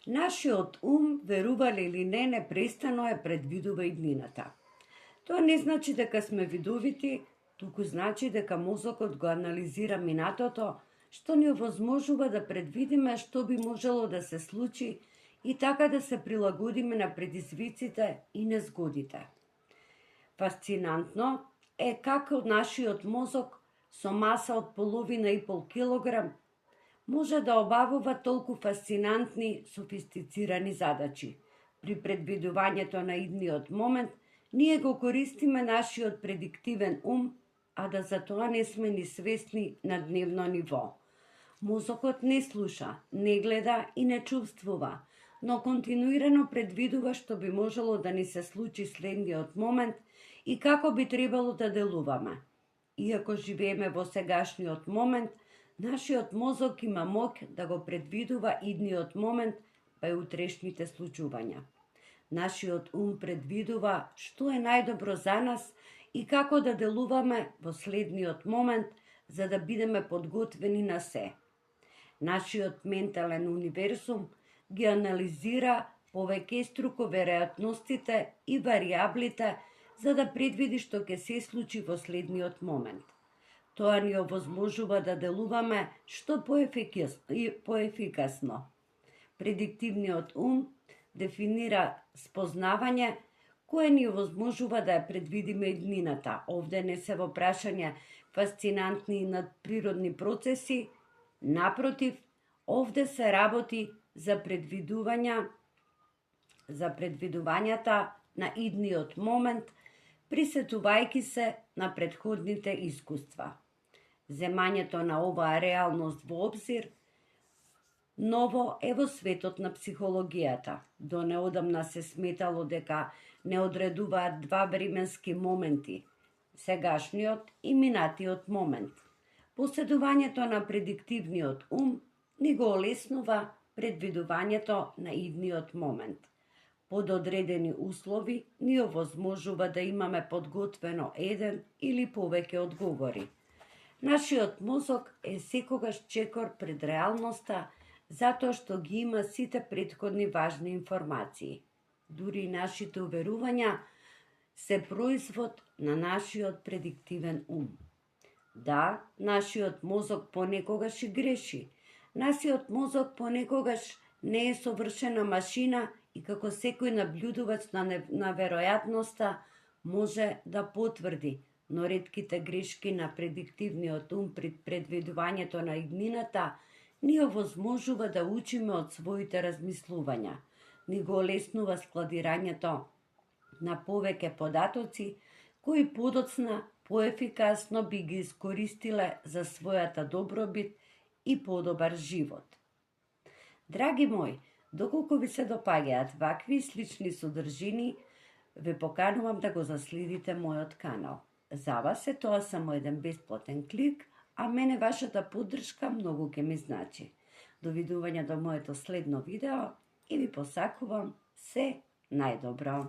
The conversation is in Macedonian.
Нашиот ум, верувале или не престано предвидува иднината. Тоа не значи дека сме видовити, туку значи дека мозокот го анализира минатото, што ни овозможува да предвидиме што би можело да се случи и така да се прилагодиме на предизвиците и незгодите. Фасцинантно е како нашиот мозок со маса од половина и пол килограм може да обавува толку фасцинантни, софистицирани задачи. При предвидувањето на идниот момент, ние го користиме нашиот предиктивен ум, а да за тоа не сме ни свесни на дневно ниво. Мозокот не слуша, не гледа и не чувствува, но континуирано предвидува што би можело да ни се случи следниот момент и како би требало да делуваме. Иако живееме во сегашниот момент, нашиот мозок има моќ да го предвидува идниот момент, па и утрешните случувања. Нашиот ум предвидува што е најдобро за нас и како да делуваме во следниот момент, за да бидеме подготвени на се. Нашиот ментален универзум ги анализира повеќеструко веројатностите и варијаблите за да предвиди што ќе се случи во следниот момент. Тоа ни овозможува да делуваме што поефикасно. Предиктивниот ум дефинира спознавање кое ни овозможува да ја предвидиме иднината. Овде не се во прашање фасцинантни и надприродни процеси, напротив, овде се работи за предвидувањата на идниот момент, присетувајќи се на претходните искуства. Земањето на оваа реалност во обзир ново е во светот на психологијата. До неодамна се сметало дека не одредуваат два временски моменти, сегашниот и минатиот момент. Поседувањето на предиктивниот ум ни го олеснува предвидувањето на идниот момент. Под одредени услови ни овозможува да имаме подготвено еден или повеќе одговори. Нашиот мозок е секогаш чекор пред реалноста, затоа што ги има сите претходни важни информации. Дури и нашите уверувања се производ на нашиот предиктивен ум. Да, нашиот мозок понекогаш и греши. Нашиот мозок понекогаш не е совршена машина и како секој наблюдувач на веројатноста може да потврди, но ретките грешки на предиктивниот ум при предвидувањето на иднината ни овозможува да учиме од своите размислувања, ни го олеснува складирањето на повеќе податоци, кои подоцна, поефикасно би ги искористиле за својата добробит и подобар живот. Драги мои, доколку ви се допаѓаат вакви и слични содржини, ве поканувам да го заследите мојот канал. За вас е тоа само еден бесплатен клик, а мене вашата поддршка многу ќе ми значи. Довидување до моето следно видео и ви посакувам се најдобро.